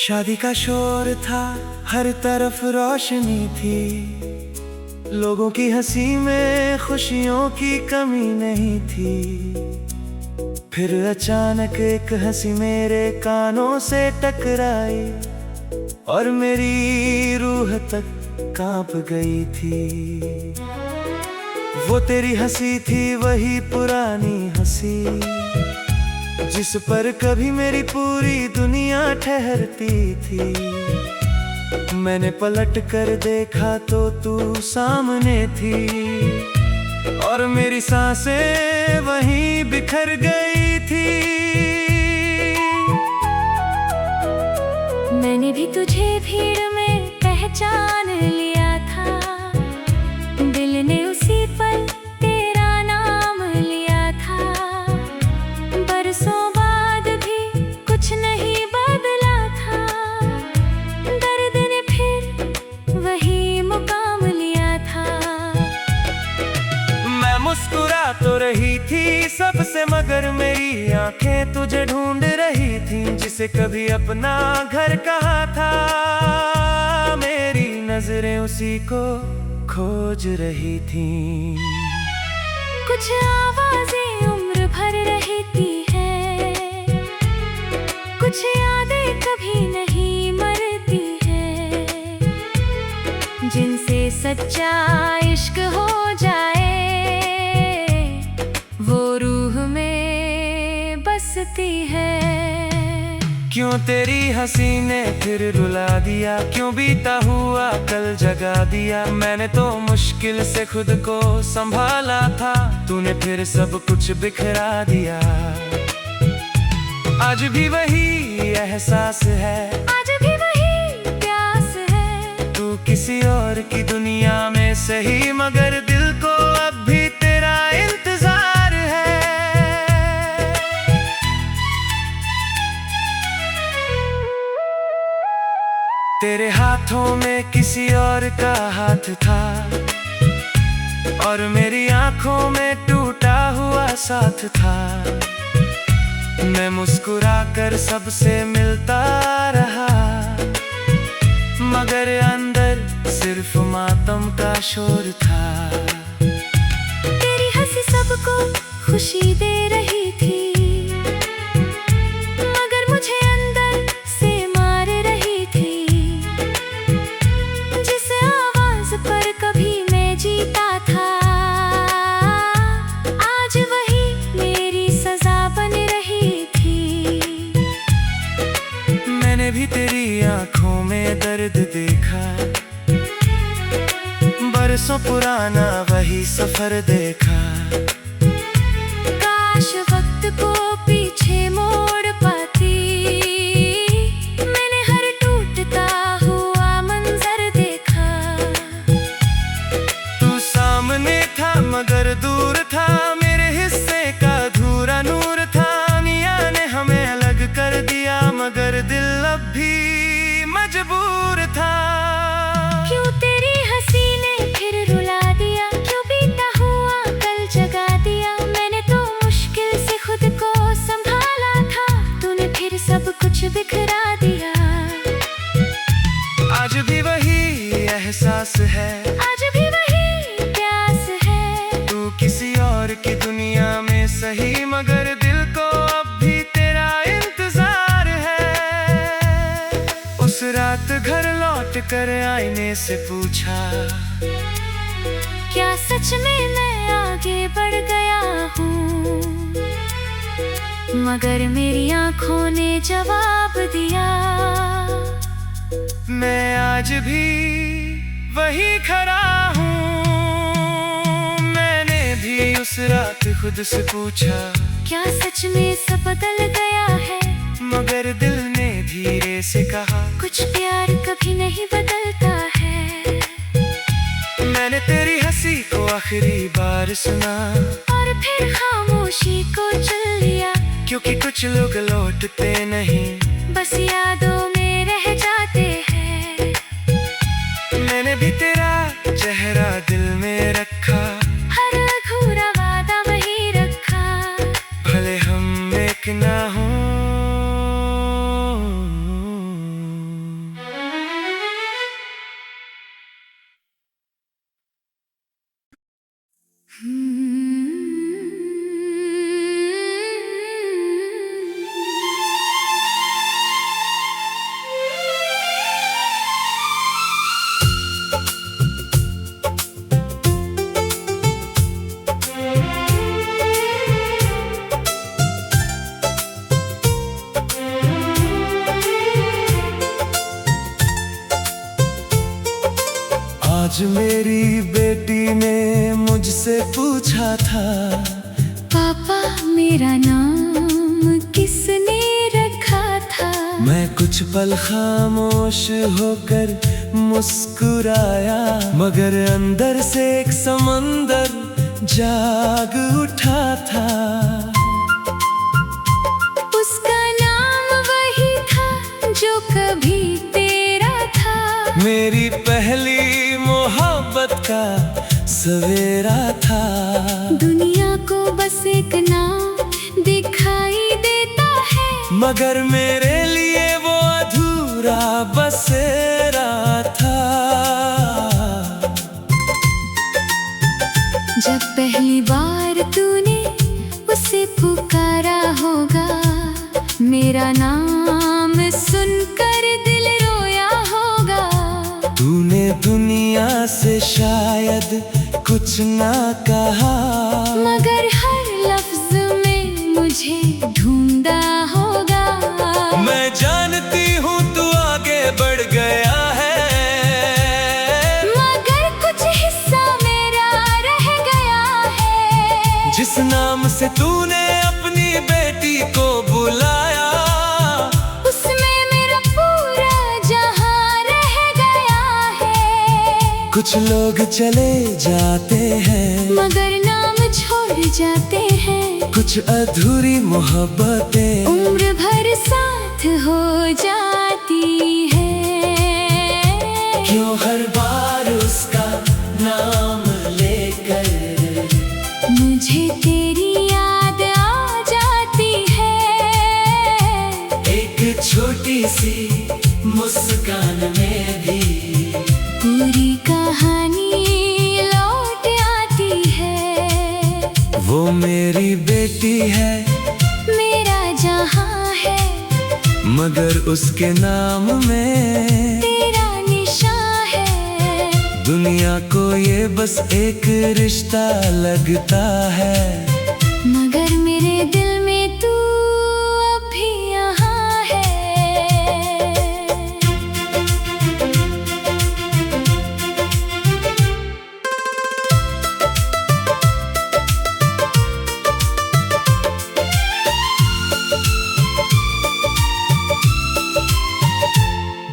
शादी का शोर था, हर तरफ रोशनी थी, लोगों की हंसी में खुशियों की कमी नहीं थी। फिर अचानक एक हंसी मेरे कानों से टकराई और मेरी रूह तक कांप गई थी। वो तेरी हंसी थी, वही पुरानी हंसी जिस पर कभी मेरी पूरी दुनिया ठहरती थी। मैंने पलट कर देखा तो तू सामने थी और मेरी सांसें वहीं बिखर गई थी। मैंने भी तुझे भीड़ में पहचान लिया था, दिल ने उसी पल तेरा नाम लिया था। बरसों बाद भी कुछ नहीं बदला था, दर्द ने फिर वही मुकाम लिया था। मैं मुस्कुरा तो रही थी सबसे, मगर मेरी आंखें तुझे ढूंढ रही थी, जिसे कभी अपना घर कहा था। मेरी नजरें उसी को खोज रही थीं। कुछ आवाजें उम्र भर रहती है, कुछ यादें कभी नहीं मरती है, जिनसे सच्चा इश्क हो जाए वो रूह में बसती है। क्यों तेरी हंसी ने फिर रुला दिया, क्यों बीता हुआ कल जगा दिया। मैंने तो मुश्किल से खुद को संभाला था, तूने फिर सब कुछ बिखरा दिया। आज भी वही एहसास है, आज भी वही प्यास है। तू किसी और की दुनिया में सही, मगर दिल को अब भी तेरा इंतजार है। तेरे हाथों में किसी और का हाथ था और मेरी आंखों में टूटा हुआ साथ था। मैं मुस्कुरा कर सबसे मिलता रहा, मगर अंदर सिर्फ मातम का शोर था। तेरी हंसी सबको खुशी दे रही थी, मगर मुझे अंदर से मार रही थी। जिस आवाज पर कभी मैं जीता था, आज वही मेरी सजा बन रही थी। मैंने भी तेरी आंखों में दर्द देखा, बरसों पुराना वही सफर देखा। काश वक्त को पीछे मोड़ पाती, मैंने हर टूटता हुआ मंजर देखा। तू सामने था मगर दूर था, मेरे हिस्से का अधूरा नूर था। दुनिया ने हमें अलग कर दिया, मगर दिल अब भी मजबूर था। क्यों तेरी हंसी ने फिर रुला दिया, क्यों बीता हुआ कल जगा दिया। मैंने तो मुश्किल से खुद को संभाला था, तूने फिर सब कुछ बिखरा दिया। आज भी वही एहसास है, आज भी वही प्यास है। तू किसी और की दुनिया में सही, मगर दिल को अब भी तेरा इंतजार है। उस रात घर लौट कर आईने से पूछा, क्या सच में मैं आगे बढ़ गया हूँ, मगर मेरी आंखों ने जवाब दिया। मैं आज भी वही खड़ा हूँ। मैंने भी उस रात खुद से पूछा, क्या सच में सब बदल गया है, मगर दिल ने धीरे से कहा, कुछ प्यार कभी नहीं बदलता है। मैंने तेरी हंसी को आखिरी बार सुना और फिर खामोशी को चुन लिया, क्योंकि कुछ लोग लौटते नहीं, बस यादों में रह जाते हैं। मैंने भी तेरा चेहरा दिल में रखा, हर अधूरा वादा वही रखा, भले हम एक ना हों। आज मेरी बेटी ने मुझसे पूछा था, पापा मेरा नाम किसने रखा था। मैं कुछ पल खामोश होकर मुस्कुराया, मगर अंदर से एक समंदर जाग उठा था। उसका नाम वही था जो कभी तेरा था। मेरी पहली मोहब्बत का सवेरा था। दुनिया को बस एक नाम दिखाई देता है, मगर मेरे लिए वो अधूरा बसेरा था। जब पहली बार तूने उसे पुकारा होगा, मेरा नाम सुनकर दिल रोया होगा। तूने दुनिया से शायद कुछ ना कहा, मगर हर लफ्ज में मुझे ढूंढा होगा। मैं जानती हूँ तू आगे बढ़ गया है, मगर कुछ हिस्सा मेरा रह गया है। जिस नाम से तूने अपनी बेटी को बुलाया, उसमें मेरा पूरा जहां रह गया है। कुछ लोग चले जाते हैं, मगर नाम छोड़ जाते हैं। कुछ अधूरी मोहब्बतें उम्र भर साथ हो जाती है। क्यों हर बार उसका नाम लेकर मुझे तेरी याद आ जाती है। एक छोटी सी मुस्कान में भी पूरी कहानी लौट आती है। वो मेरी बेटी है, मेरा जहां है, मगर उसके नाम में तेरा निशान है। दुनिया को ये बस एक रिश्ता लगता है, मगर मेरे दिल में तू अब भी यहाँ है।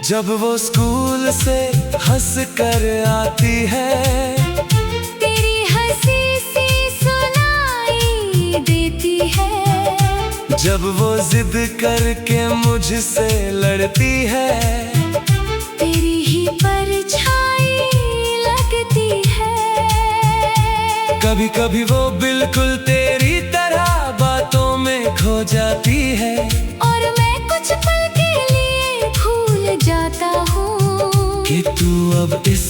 जब वो स्कूल से हंस कर आती है, तेरी हंसी सी सुनाई देती है। जब वो जिद करके मुझसे लड़ती है, तेरी ही परछाई लगती है। कभी कभी वो बिल्कुल तेरी तरह बातों में खो जाती है, और मैं कुछ पल के लिए भूल जाता हूँ कि तू अब इस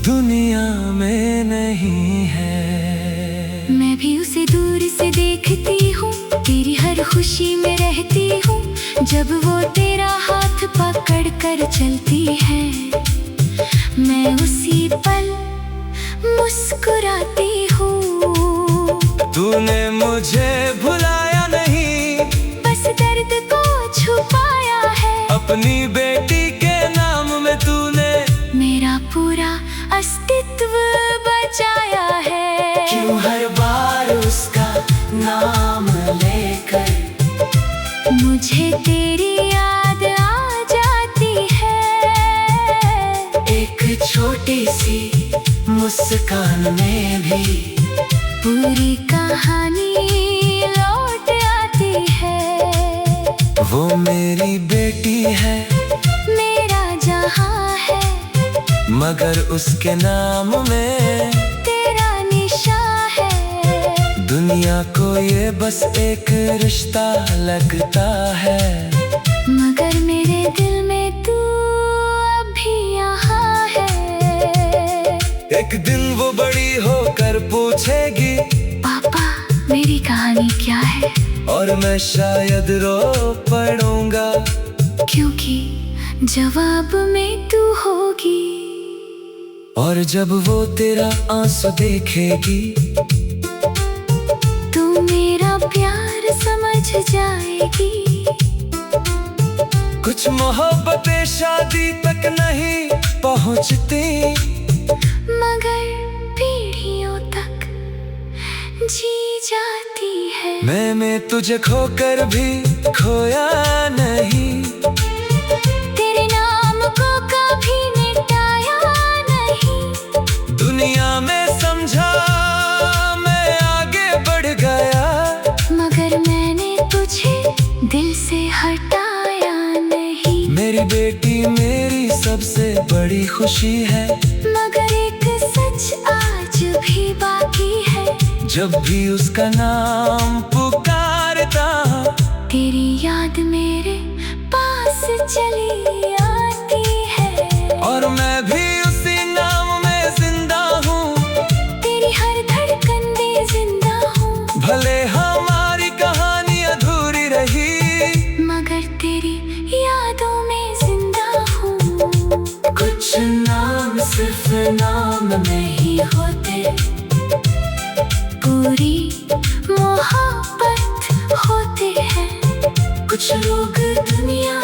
दुनिया में नहीं है। मैं भी उसे दूर से देखती हूँ, तेरी हर खुशी में रहती हूँ। जब वो तेरा हाथ पकड़ कर चलती है, मैं उसी पल मुस्कुराती हूँ। तूने मुझे भुलाया नहीं, बस दर्द को छुपाया है। अपनी बेटी के नाम में तूने मेरा पूरा अस्तित्व बचाया है। क्यों हर बार उसका नाम लेकर मुझे तेरी याद आ जाती है। एक छोटी सी मुस्कान में भी पूरी कहानी लौट आती है। वो मेरी बेटी है, मेरा जहां है, मगर उसके नाम में तेरा निशान है। दुनिया को ये बस एक रिश्ता लगता है, मगर मेरे दिल में तू अब भी यहाँ है। एक दिन वो बड़ी होकर पूछेगी, कहानी क्या है? और मैं शायद रो पड़ूंगा, क्योंकि जवाब में तू होगी। और जब वो तेरा आंसू देखेगी, तू मेरा प्यार समझ जाएगी। कुछ मोहब्बतें शादी तक नहीं पहुंचती, मगर पीढ़ियों तक जी जाती है। मैंने तुझे खोकर भी खोया नहीं, तेरे नाम को कभी मिटाया नहीं। दुनिया में समझा मैं आगे बढ़ गया, मगर मैंने तुझे दिल से हटाया नहीं। मेरी बेटी मेरी सबसे बड़ी खुशी है, मगर एक सच आज भी बाकी है। जब भी उसका नाम पुकारता, तेरी याद मेरे पास चली आती है। और मैं भी उसी नाम में जिंदा हूँ, तेरी हर धड़कन में जिंदा हूँ। भले हमारी कहानी अधूरी रही, मगर तेरी यादों में जिंदा हूँ। कुछ नाम सिर्फ नाम में ही होते, पूरी मोहब्बत होते हैं। कुछ लोग दुनिया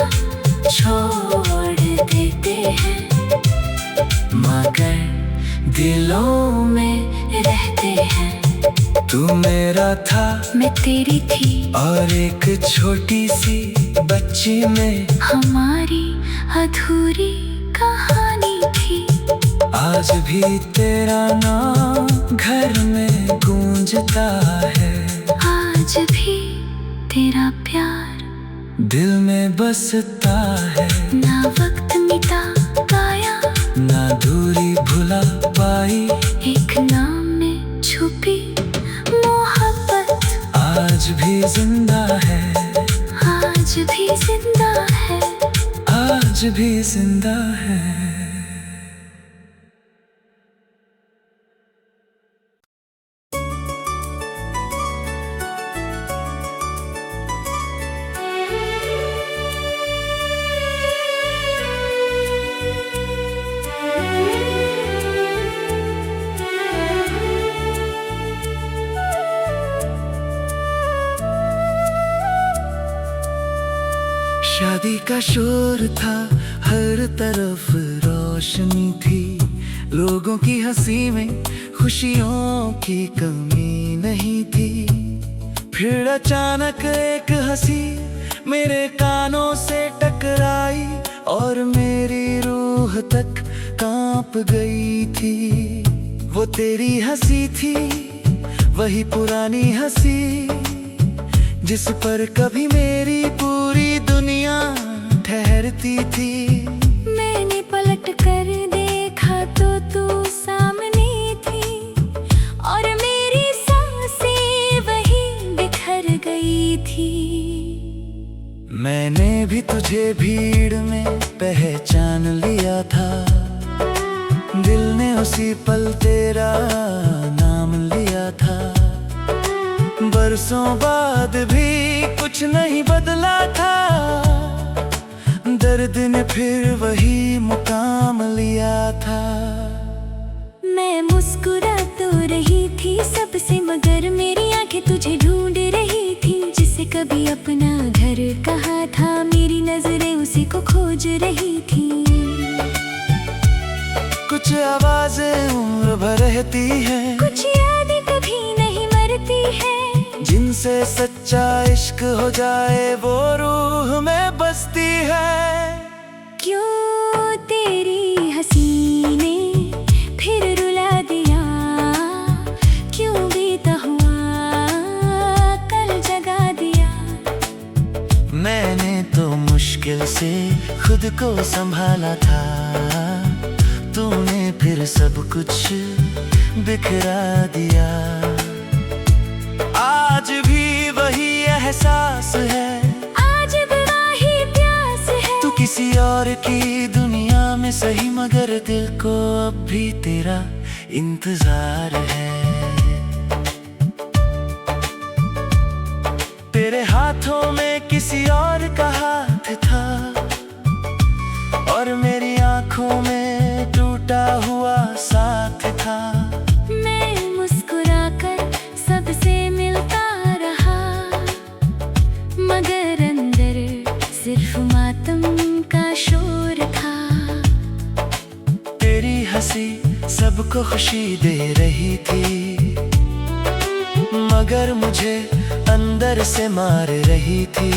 छोड़ देते हैं, मगर दिलों में रहते हैं। तू मेरा था, मैं तेरी थी, और एक छोटी सी बच्ची में हमारी अधूरी कहानी थी। आज भी तेरा नाम घर में गूंजता है, आज भी तेरा प्यार दिल में बसता है। ना वक्त मिटा पाया, ना दूरी भुला पाई, एक नाम में छुपी मोहब्बत आज भी जिंदा है, आज भी जिंदा है। आज भी जिंदा है। शादी का शोर था, हर तरफ रोशनी थी, लोगों की हंसी में खुशियों की कमी नहीं थी। फिर अचानक एक हंसी मेरे कानों से टकराई, और मेरी रूह तक कांप गई थी। वो तेरी हंसी थी, वही पुरानी हंसी, जिस पर कभी मेरी पूरी दुनिया ठहरती थी। मैंने पलट कर देखा तो तू सामने थी, और मेरी सांसें वही बिखर गई थी। मैंने भी तुझे भीड़ में पहचान लिया था, दिल ने उसी पल तेरा नाम लिया था। बरसों बाद भी कुछ नहीं बदला था, दर्द ने फिर वही मुकाम लिया था। मैं मुस्कुरा तो रही थी सबसे, मगर मेरी आंखें तुझे ढूंढ रही थी। जिसे कभी अपना घर कहा था, मेरी नजरें उसी को खोज रही थी। कुछ आवाजें उम्र भर रहती हैं, कुछ यादें कभी नहीं मरती है, जिनसे सच्चा इश्क हो जाए वो रूह में बसती है। क्यों तेरी हंसी ने फिर रुला दिया, क्यों बीता हुआ कल जगा दिया। मैंने तो मुश्किल से खुद को संभाला था, तूने फिर सब कुछ बिखरा दिया। आज भी वही एहसास है, आज भी वही प्यास है। तू किसी और की दुनिया में सही, मगर दिल को अब भी तेरा इंतजार है। को खुशी दे रही थी, मगर मुझे अंदर से मार रही थी।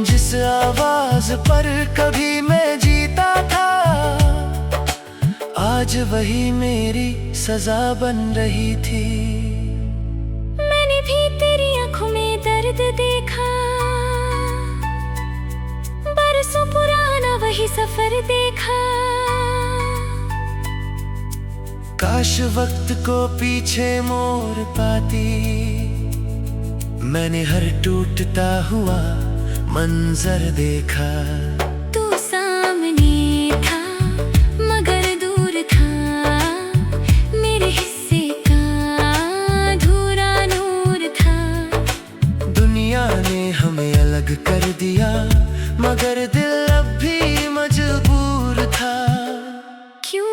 जिस आवाज पर कभी मैं जीता था, आज वही मेरी सजा बन रही थी। मैंने भी तेरी आंखों में दर्द देखा, बरसों पुराना वही सफर देखा। काश वक्त को पीछे मोड़ पाती, मैंने हर टूटता हुआ मंजर देखा। तू सामने था मगर दूर था, मेरे हिस्से का अधूरा नूर था। दुनिया ने हमें अलग कर दिया, मगर दिल अब भी मजबूर था। क्यों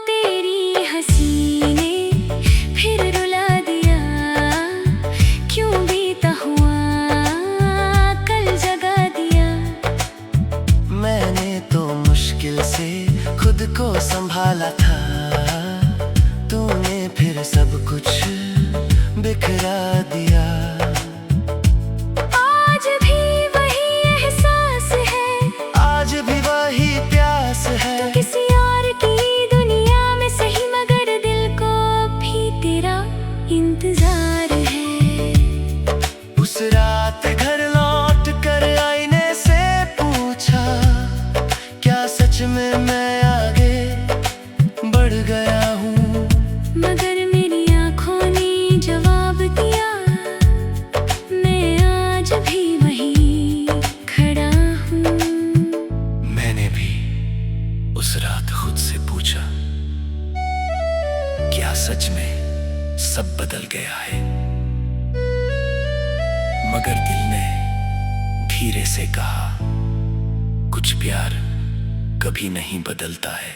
तेरी हंसी ने फिर रुला दिया, क्यों बीता हुआ कल जगा दिया। मैंने तो मुश्किल से खुद को संभाला था, तूने फिर सब कुछ बिखरा दिया। आज भी वही एहसास है, आज भी वही प्यास है। तो किसी और की दुनिया में सही, मगर दिल को भी तेरा इंतजार है। उस रात घर लौट कर आईने से पूछा, क्या सच में मैं आगे बढ़ गया हूँ? मगर मेरी आंखों ने जवाब दिया, मैं आज भी वही खड़ा हूँ। मैंने भी उस रात खुद से पूछा, क्या सच में सब बदल गया है? मगर दिल ने धीरे से कहा, कुछ प्यार कभी नहीं बदलता है।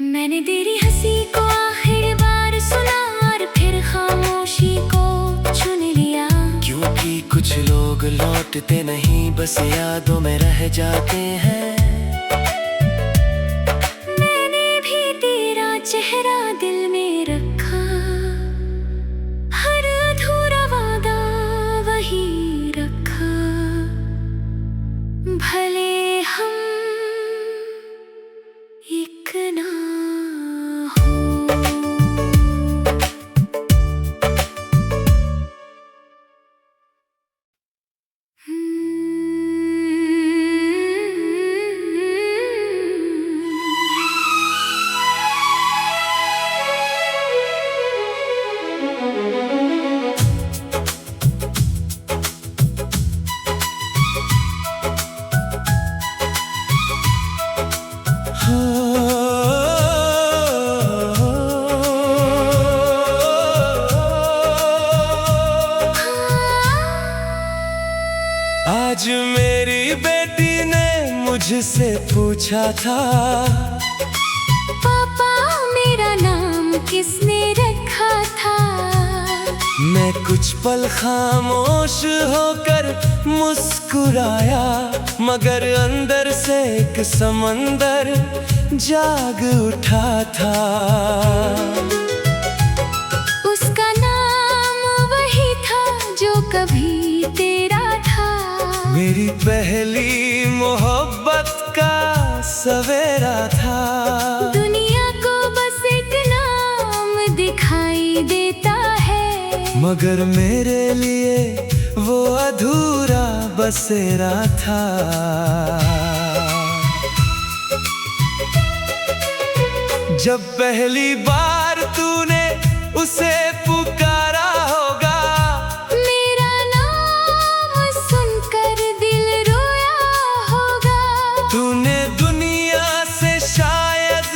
मैंने तेरी हंसी को आखिरी बार सुना, और फिर खामोशी को चुन लिया। क्योंकि कुछ लोग लौटते नहीं, बस यादों में रह जाते हैं। मैंने भी तेरा चेहरा दिल में रखा, हर अधूरा वादा वही रखा। भले हम एक ना हो। आज मेरी बेटी ने मुझसे पूछा था, पापा मेरा नाम किसने रखा था? मैं कुछ पल खामोश होकर मुस्कुराया, मगर अंदर से एक समंदर जाग उठा था। उसका नाम वही था जो कभी तेरा था। मेरी पहली मोहब्बत का सवेरा था। दुनिया को बस एक नाम दिखाई देता है, मगर मेरे लिए वो अधूरा बसेरा था। जब पहली बार तूने उसे पुकारा होगा, मेरा नाम सुनकर दिल रोया होगा। तूने दुनिया से शायद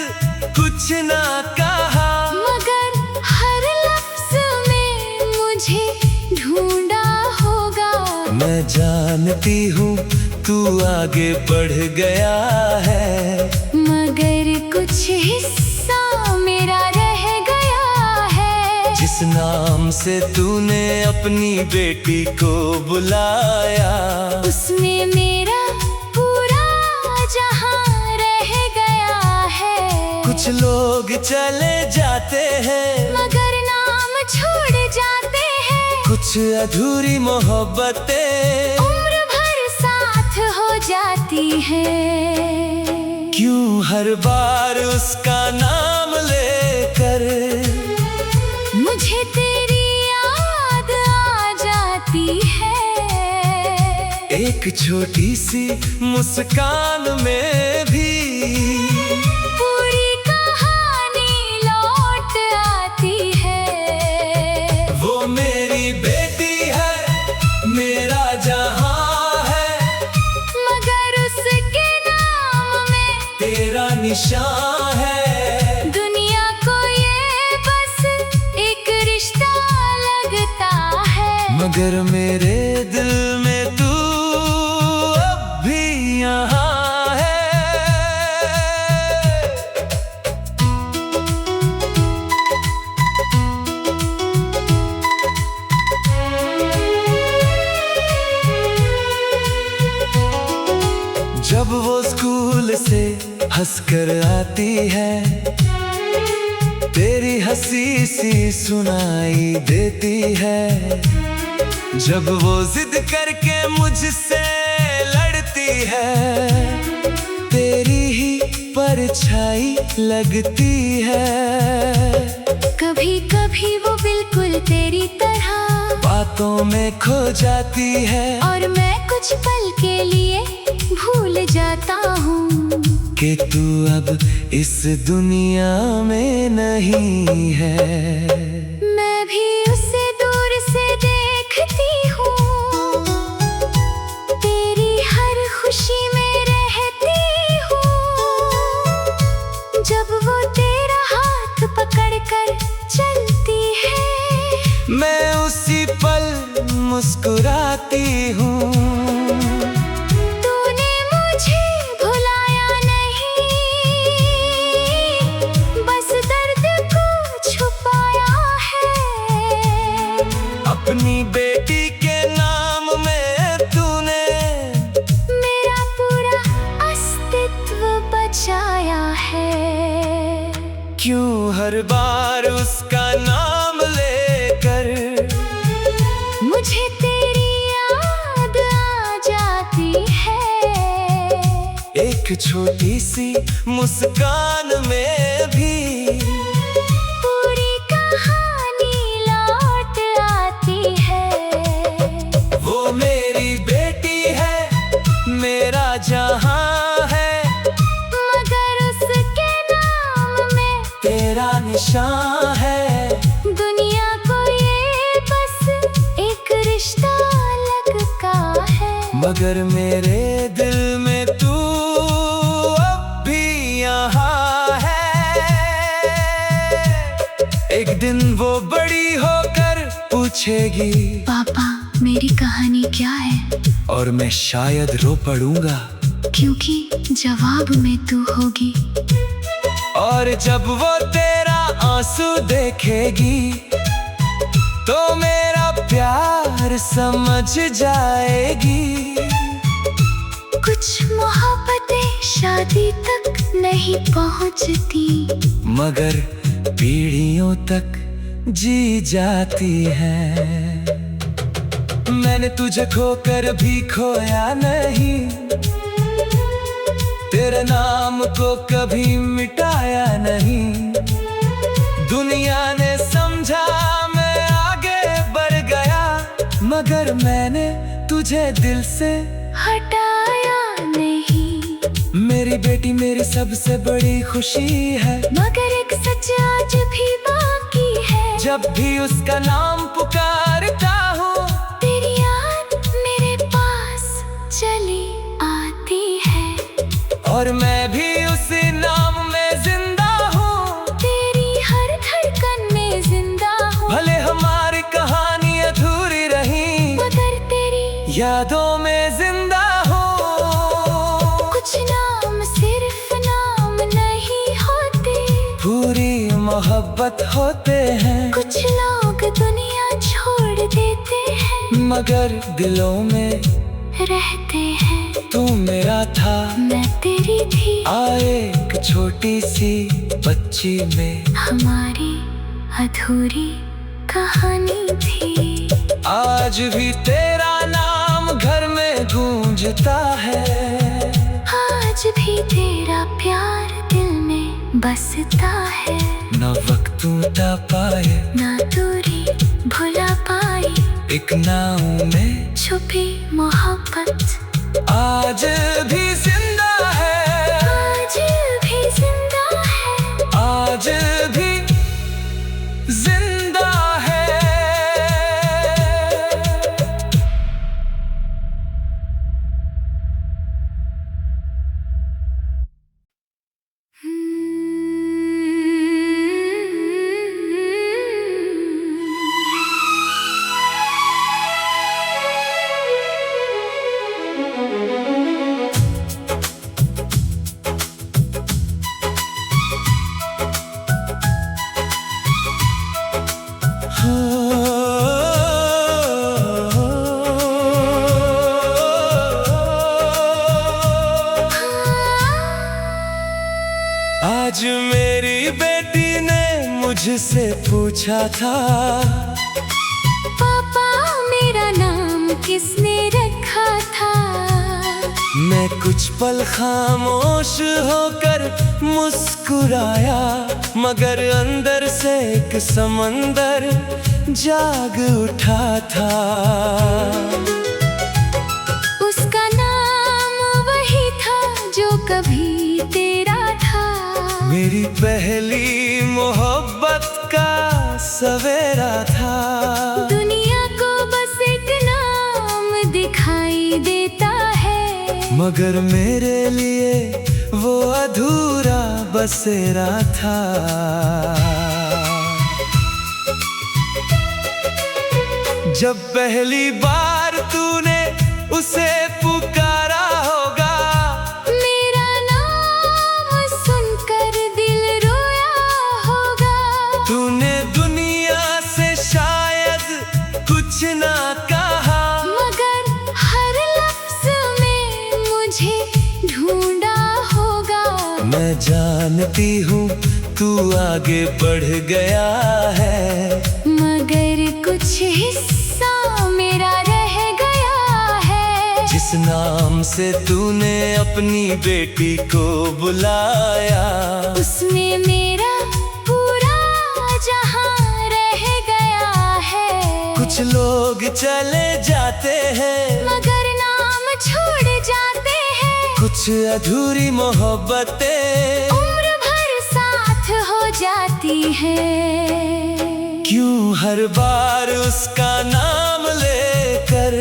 कुछ ना कहा, मगर हर लफ्ज में मुझे ढूंढा होगा। मैं जानती हूँ तू आगे बढ़ गया है, मगर कुछ हिस्सा मेरा रह गया है। जिस नाम से तूने अपनी बेटी को बुलाया, उसमें मेरा पूरा जहां रह गया है। कुछ कुछ लोग चले जाते हैं मगर नाम छोड़ जाते हैं। कुछ अधूरी मोहब्बतें उम्र भर साथ हो जाती है। क्यों हर बार उसका नाम लेकर मुझे तेरी याद आ जाती है। एक छोटी सी मुस्कान में भी पूरी कहानी लौट आती है। वो मेरी बेटी है, मेरा जहां है, मगर उसके नाम में तेरा निशान है। दुनिया को ये बस एक रिश्ता लगता है। मगर मेरे दिल में तू अब भी यहाँ है। जब वो स्कूल से हंसकर आती है, तेरी हंसी सी सुनाई देती है। जब वो जिद करके मुझसे लड़ती है, तेरी ही परछाई लगती है। कभी कभी वो बिल्कुल तेरी तरह बातों में खो जाती है और मैं कुछ पल के लिए भूल जाता हूँ कि तू अब इस दुनिया में नहीं है। मैं भी उसे दूर से देखती हूँ, तेरी हर खुशी में रहती हूँ। जब वो तेरा हाथ पकड़कर चलती है, मैं उसी पल मुस्कुराती हूँ। तूने मुझे भुलाया नहीं, बस दर्द को छुपाया है। अपनी बेटी के नाम में तूने मेरा पूरा अस्तित्व बचाया है। क्यों हर बार उसका नाम लेकर मुझे तेरी याद आ जाती है। एक छोटी सी मुस्कान में भी पूरी कहानी लौट आती है। वो मेरी बेटी है, मेरा जहां है, मगर उसके नाम में तेरा निशान है। दुनिया को ये बस एक रिश्ता लगता है। मगर मेरे दिल में तू अब भी यहाँ है। एक दिन वो बड़ी होकर पूछेगी, पापा मेरी कहानी क्या है? और मैं शायद रो पड़ूंगा, क्योंकि जवाब में तू होगी। और जब वो तेरा आंसू देखेगी तो मेरा प्यार समझ जाएगी। कुछ मोहब्बतें शादी तक नहीं पहुंचती, मगर पीढ़ियों तक जी जाती है। मैंने तुझे खोकर भी खोया नहीं, तेरे नाम को कभी मिटाया नहीं। दुनिया ने समझा मैं आगे बढ़ गया, मगर मैंने तुझे दिल से हटाया नहीं। मेरी बेटी मेरी सबसे बड़ी खुशी है, मगर एक सच आज भी बाकी है। जब भी उसका नाम पुकारता हूँ तेरी याद मेरे पास चली आती है, और मैं भी उसी नाम में जिंदा हूँ। तेरी हर धड़कन में जिंदा हूँ। भले हमारी कहानी अधूरी रही, मगर तेरी यादों में जिंदा हूँ। कुछ नाम सिर्फ नाम नहीं होते, पूरी मोहब्बत होते हैं। कुछ लोग दुनिया छोड़ देते हैं, मगर दिलों में रहते हैं। तू मेरा था, मैं तेरी थी, आए एक छोटी सी बच्ची में हमारी अधूरी कहानी थी। आज भी तेरा नाम घर में गूंजता है, आज भी तेरा प्यार दिल में बसता है। न वक्त टूटा पाए, ना दूरी भुला पाई, एक नाव में छुपी मोहब्बत आज भी जिंदा है, आज भी जिंदा है, आज भी जिंदा है। आज मेरी बेटी ने मुझसे पूछा था, पापा मेरा नाम किसने रखा था। मैं कुछ पल खामोश होकर मुस्कुराया, मगर अंदर से एक समंदर जाग उठा था। उसका नाम वही था जो कभी तेरा था, मेरी पहली मोहब्बत का सवेरा था। दुनिया को बस एक नाम दिखाई देता है, मगर मेरे लिए वो अधूरा बसेरा था। जब पहली बार तूने उसे पुकारा होगा, मेरा नाम सुनकर दिल रोया होगा। तूने दुनिया से शायद कुछ ना कहा, मगर हर लफ्ज में मुझे ढूंढा होगा। मैं जानती हूँ तू आगे बढ़ गया है, मगर कुछ हिस्सा मेरा रह गया है। जिस नाम से तूने अपनी बेटी को बुलाया, उसमें मेरा पूरा जहां रह गया है। कुछ लोग चले जाते हैं, मगर नाम छोड़ जाते हैं। कुछ अधूरी मोहब्बतें उम्र भर साथ हो जाती है। क्यों हर बार उसका नाम लेकर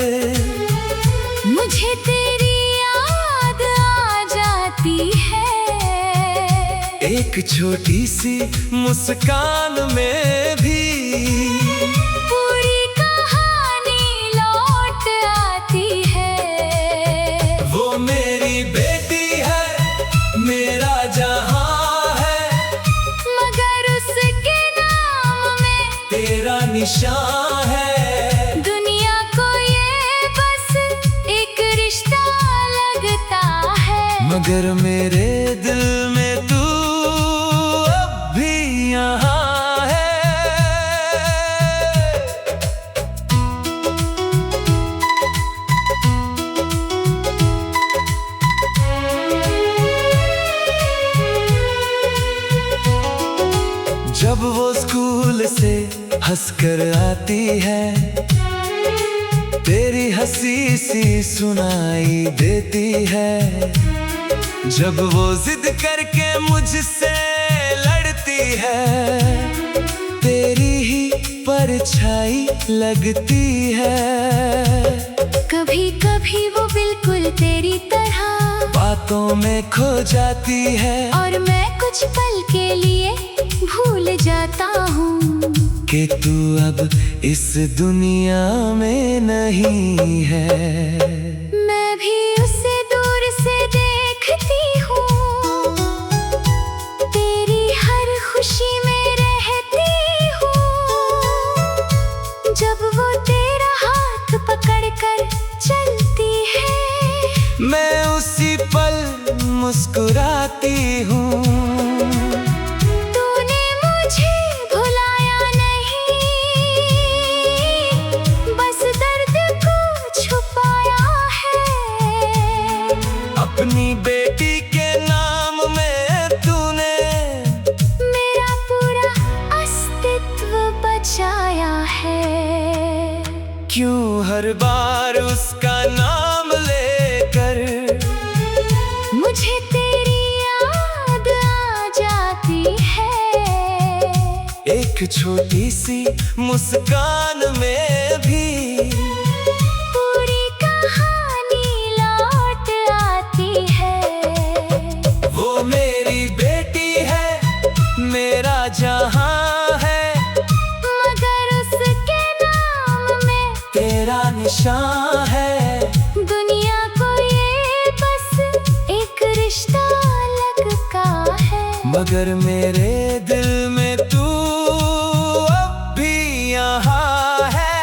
मुझे तेरी याद आ जाती है। एक छोटी सी मुस्कान में भी पूरी कहानी लौट आती है। वो मेरी बेटी है, मेरा जहां है, मगर उसके नाम में तेरा निशान है। दुनिया को ये बस एक रिश्ता लगता है, मगर मेरे दिल में तू अब भी यहाँ है। जब वो स्कूल से हंसकर आती है, तेरी हंसी सी सुनाई देती है। जब वो जिद करके मुझसे लड़ती है, तेरी ही परछाई लगती है। कभी कभी वो बिल्कुल तेरी तरह बातों में खो जाती है, और मैं कुछ पल के लिए भूल जाता हूँ कि तू अब इस दुनिया में नहीं है। मैं भी उसे दूर से देखती हूँ, तेरी हर खुशी में रहती हूँ। जब वो तेरा हाथ पकड़ कर चलती है, मुस्कुराती हूँ। तूने मुझे भुलाया नहीं, बस दर्द को छुपाया है। अपनी बेटी के नाम में तूने मेरा पूरा अस्तित्व बचाया है। क्यों हर बार उसका नाम लेकर मुझे तेरी याद आ जाती है। एक छोटी सी मुस्कान में भी पूरी कहानी लौट आती है। वो मेरी बेटी है, मेरा जहां है, मगर उसके नाम में तेरा निशान है। दुनिया को ये बस एक रिश्ता अलग का है। मगर मेरे दिल में तू अब भी यहाँ है।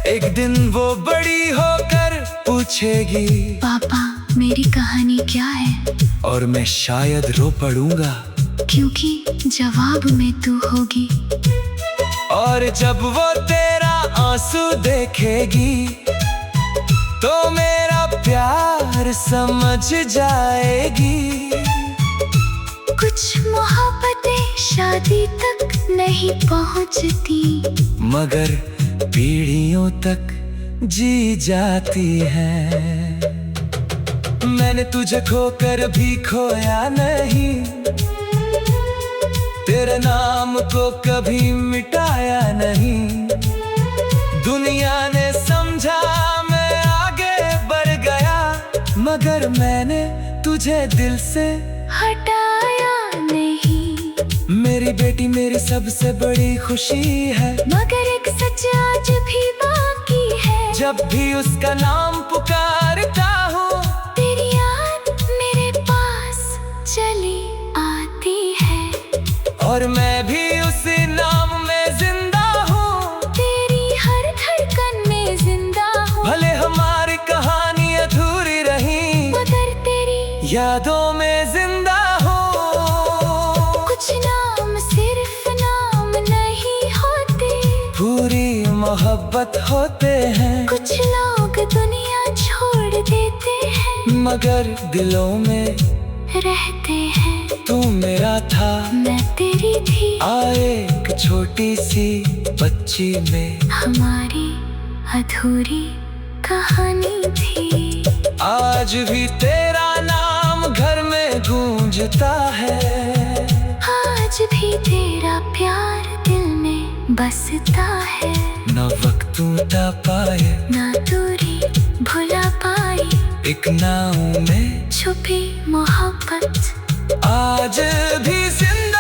एक दिन वो बड़ी होकर पूछेगी, पापा मेरी कहानी क्या है? और मैं शायद रो पड़ूंगा, क्योंकि जवाब में तू होगी। और जब वो तेरा आंसू देखेगी तो मेरा प्यार समझ जाएगी। कुछ मोहब्बतें शादी तक नहीं पहुंचती, मगर पीढ़ियों तक जी जाती है। मैंने तुझे खोकर भी खोया नहीं, तेरे नाम को कभी मिटाया नहीं। दुनिया ने समझा मैं आगे बढ़ गया, मगर मैंने तुझे दिल से हटाया नहीं। मेरी बेटी मेरी सबसे बड़ी खुशी है, मगर एक सच आज भी बाकी है। जब भी उसका नाम पुकारता हूँ तेरी याद मेरे पास चली आती है। और मैं भी उसी नाम में जिंदा हूँ, तेरी हर धड़कन में जिंदा हूँ। भले हमारी कहानी अधूरी रही, मगर तेरी यादों में जिंदा हूँ। कुछ नाम सिर्फ नाम नहीं होते, पूरी मोहब्बत होते हैं। कुछ लोग दुनिया छोड़ देते हैं, मगर दिलों में रहते हैं। तू मेरा था, मैं तेरी थी, आए एक छोटी सी बच्ची में हमारी अधूरी कहानी थी। आज भी तेरा नाम घर में गूंजता है। आज भी तेरा प्यार दिल में बसता है। न वक्त टूटा पाए, ना दूरी भुला पाई, एक नाव में छुपी मोहब्बत आज भी जिंदा